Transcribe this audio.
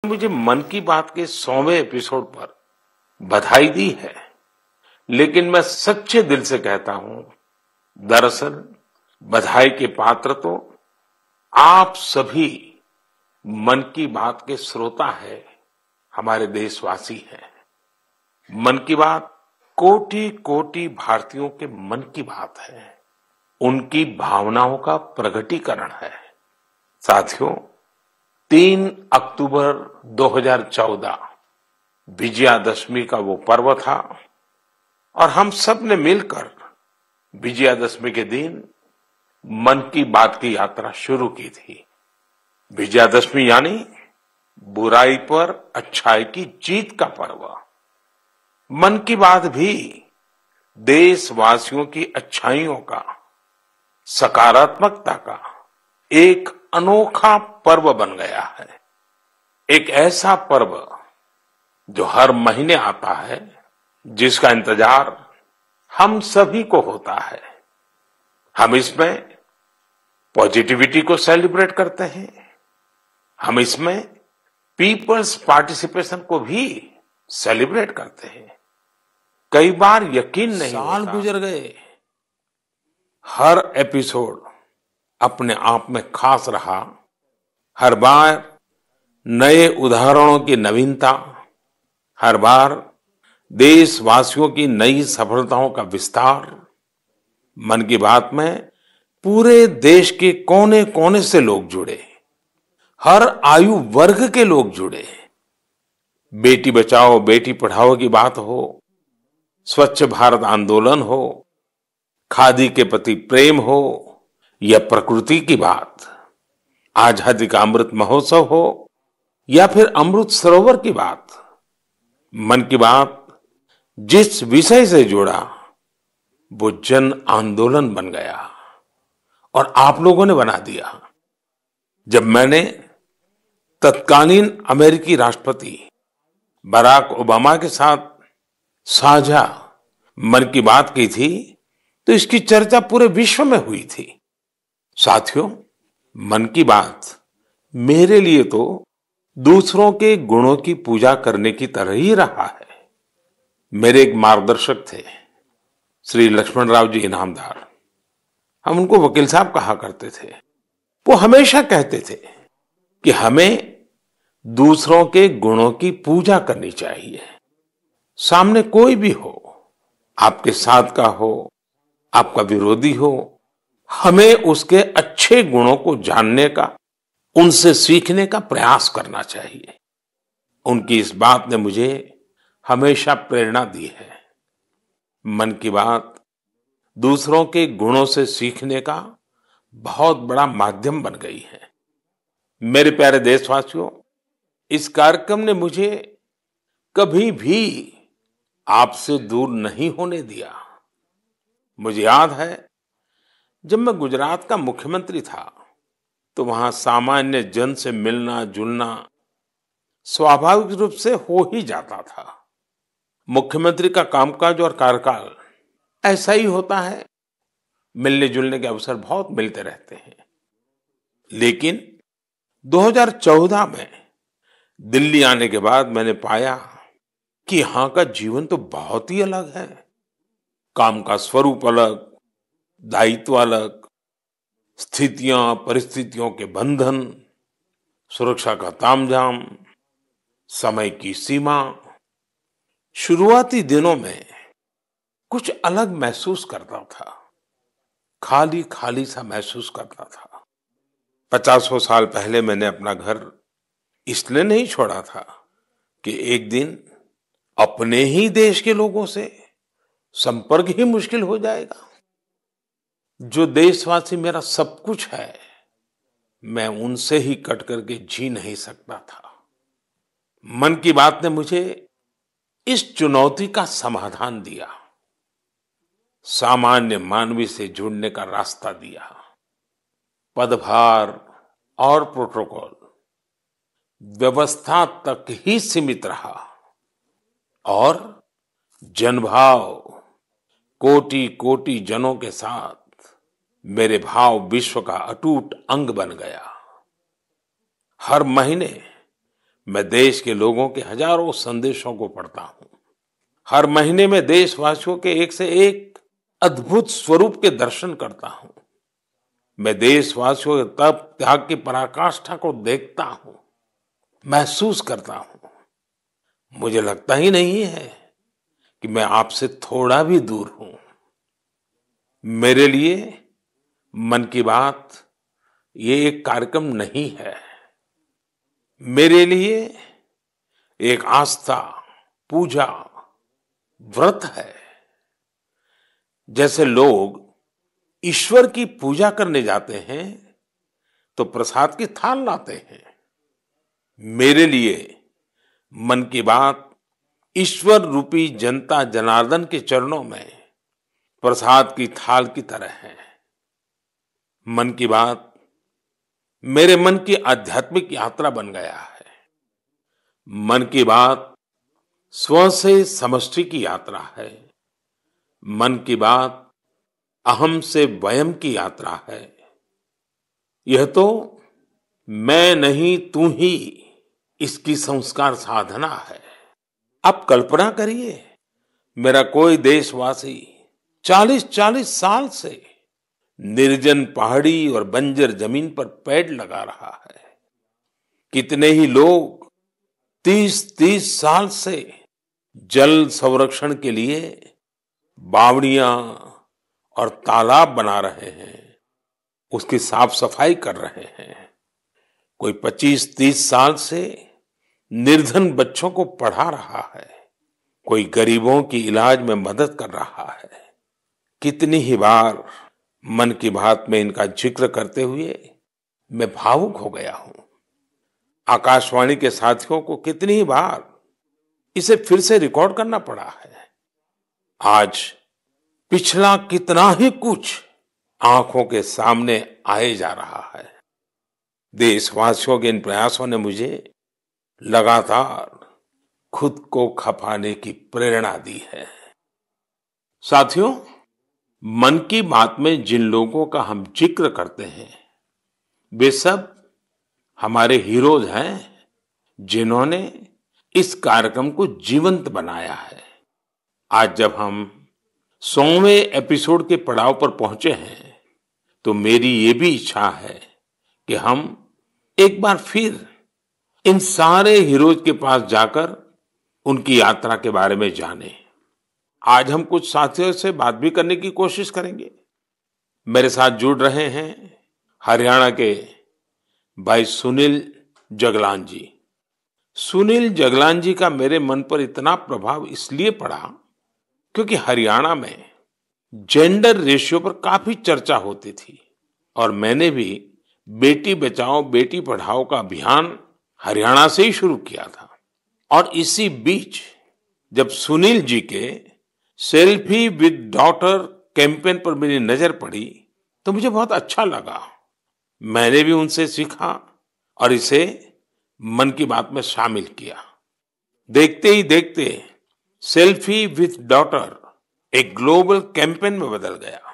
मुझे मन की बात के 100वें एपिसोड पर बधाई दी है, लेकिन मैं सच्चे दिल से कहता हूं, दरअसल बधाई के पात्र तो आप सभी मन की बात के श्रोता है, हमारे देशवासी हैं। मन की बात कोटि कोटि भारतीयों के मन की बात है, उनकी भावनाओं का प्रकटीकरण है। साथियों, 3 अक्टूबर 2014 विजयादशमी का वो पर्व था और हम सब ने मिलकर विजयादशमी के दिन मन की बात की यात्रा शुरू की थी। विजयादशमी यानी बुराई पर अच्छाई की जीत का पर्व। मन की बात भी देशवासियों की अच्छाइयों का, सकारात्मकता का एक अनोखा पर्व बन गया है। एक ऐसा पर्व जो हर महीने आता है, जिसका इंतजार हम सभी को होता है। हम इसमें पॉजिटिविटी को सेलिब्रेट करते हैं, हम इसमें पीपल्स पार्टिसिपेशन को भी सेलिब्रेट करते हैं। कई बार यकीन नहीं होता, साल गुजर गए, हर एपिसोड अपने आप में खास रहा। हर बार नए उदाहरणों की नवीनता, हर बार देशवासियों की नई सफलताओं का विस्तार। मन की बात में पूरे देश के कोने कोने से लोग जुड़े, हर आयु वर्ग के लोग जुड़े। बेटी बचाओ बेटी पढ़ाओ की बात हो, स्वच्छ भारत आंदोलन हो, खादी के प्रति प्रेम हो, या प्रकृति की बात, आजादी का अमृत महोत्सव हो, या फिर अमृत सरोवर की बात। मन की बात जिस विषय से जुड़ा वो जन आंदोलन बन गया और आप लोगों ने बना दिया। जब मैंने तत्कालीन अमेरिकी राष्ट्रपति बराक ओबामा के साथ साझा मन की बात की थी, तो इसकी चर्चा पूरे विश्व में हुई थी। साथियों, मन की बात मेरे लिए तो दूसरों के गुणों की पूजा करने की तरह ही रहा है। मेरे एक मार्गदर्शक थे, श्री लक्ष्मण राव जी इनामदार। हम उनको वकील साहब कहा करते थे। वो हमेशा कहते थे कि हमें दूसरों के गुणों की पूजा करनी चाहिए। सामने कोई भी हो, आपके साथ का हो, आपका विरोधी हो, हमें उसके अच्छे गुणों को जानने का, उनसे सीखने का प्रयास करना चाहिए। उनकी इस बात ने मुझे हमेशा प्रेरणा दी है। मन की बात दूसरों के गुणों से सीखने का बहुत बड़ा माध्यम बन गई है। मेरे प्यारे देशवासियों, इस कार्यक्रम ने मुझे कभी भी आपसे दूर नहीं होने दिया। मुझे याद है, जब मैं गुजरात का मुख्यमंत्री था, तो वहां सामान्य जन से मिलना जुलना स्वाभाविक रूप से हो ही जाता था। मुख्यमंत्री का कामकाज और कार्यकाल ऐसा ही होता है, मिलने जुलने के अवसर बहुत मिलते रहते हैं। लेकिन 2014 में दिल्ली आने के बाद मैंने पाया कि यहां का जीवन तो बहुत ही अलग है। काम का स्वरूप अलग, दायित्व अलग, स्थितियां परिस्थितियों के बंधन, सुरक्षा का तामझाम, समय की सीमा। शुरुआती दिनों में कुछ अलग महसूस करता था, खाली खाली सा महसूस करता था। 50 साल पहले मैंने अपना घर इसलिए नहीं छोड़ा था कि एक दिन अपने ही देश के लोगों से संपर्क ही मुश्किल हो जाएगा। जो देशवासी मेरा सब कुछ है, मैं उनसे ही कट करके जी नहीं सकता था। मन की बात ने मुझे इस चुनौती का समाधान दिया, सामान्य मानवी से जुड़ने का रास्ता दिया। पदभार और प्रोटोकॉल व्यवस्था तक ही सीमित रहा और जनभाव कोटि कोटि जनों के साथ मेरे भाव विश्व का अटूट अंग बन गया। हर महीने मैं देश के लोगों के हजारों संदेशों को पढ़ता हूं। हर महीने में देशवासियों के एक से एक अद्भुत स्वरूप के दर्शन करता हूं। मैं देशवासियों के तप त्याग की पराकाष्ठा को देखता हूं, महसूस करता हूं। मुझे लगता ही नहीं है कि मैं आपसे थोड़ा भी दूर हूं। मेरे लिए मन की बात ये एक कार्यक्रम नहीं है। मेरे लिए एक आस्था, पूजा, व्रत है। जैसे लोग ईश्वर की पूजा करने जाते हैं तो प्रसाद की थाल लाते हैं, मेरे लिए मन की बात ईश्वर रूपी जनता जनार्दन के चरणों में प्रसाद की थाल की तरह है। मन की बात मेरे मन की आध्यात्मिक यात्रा बन गया है। मन की बात स्व से समष्टि की यात्रा है। मन की बात अहम से वयम की यात्रा है। यह तो मैं नहीं तू ही इसकी संस्कार साधना है। आप कल्पना करिए, मेरा कोई देशवासी 40-40 साल से निर्जन पहाड़ी और बंजर जमीन पर पेड़ लगा रहा है। कितने ही लोग 30-30 साल से जल संरक्षण के लिए बावड़ियां और तालाब बना रहे हैं, उसकी साफ सफाई कर रहे हैं। कोई 25-30 साल से निर्धन बच्चों को पढ़ा रहा है, कोई गरीबों की इलाज में मदद कर रहा है। कितनी ही बार मन की बात में इनका जिक्र करते हुए मैं भावुक हो गया हूं। आकाशवाणी के साथियों को कितनी ही बार इसे फिर से रिकॉर्ड करना पड़ा है। आज पिछला कितना ही कुछ आंखों के सामने आए जा रहा है। देशवासियों के इन प्रयासों ने मुझे लगातार खुद को खपाने की प्रेरणा दी है। साथियों, मन की बात में जिन लोगों का हम जिक्र करते हैं वे सब हमारे हीरोज हैं, जिन्होंने इस कार्यक्रम को जीवंत बनाया है। आज जब हम 100वें एपिसोड के पड़ाव पर पहुंचे हैं तो मेरी ये भी इच्छा है कि हम एक बार फिर इन सारे हीरोज के पास जाकर उनकी यात्रा के बारे में जानें। आज हम कुछ साथियों से बात भी करने की कोशिश करेंगे। मेरे साथ जुड़ रहे हैं हरियाणा के भाई सुनील जगलान जी। सुनील जगलान जी का मेरे मन पर इतना प्रभाव इसलिए पड़ा क्योंकि हरियाणा में जेंडर रेशियो पर काफी चर्चा होती थी और मैंने भी बेटी बचाओ बेटी पढ़ाओ का अभियान हरियाणा से ही शुरू किया था। और इसी बीच जब सुनील जी के सेल्फी विद डॉटर कैंपेन पर मेरी नजर पड़ी तो मुझे बहुत अच्छा लगा। मैंने भी उनसे सीखा और इसे मन की बात में शामिल किया। देखते ही देखते सेल्फी विद डॉटर एक ग्लोबल कैंपेन में बदल गया।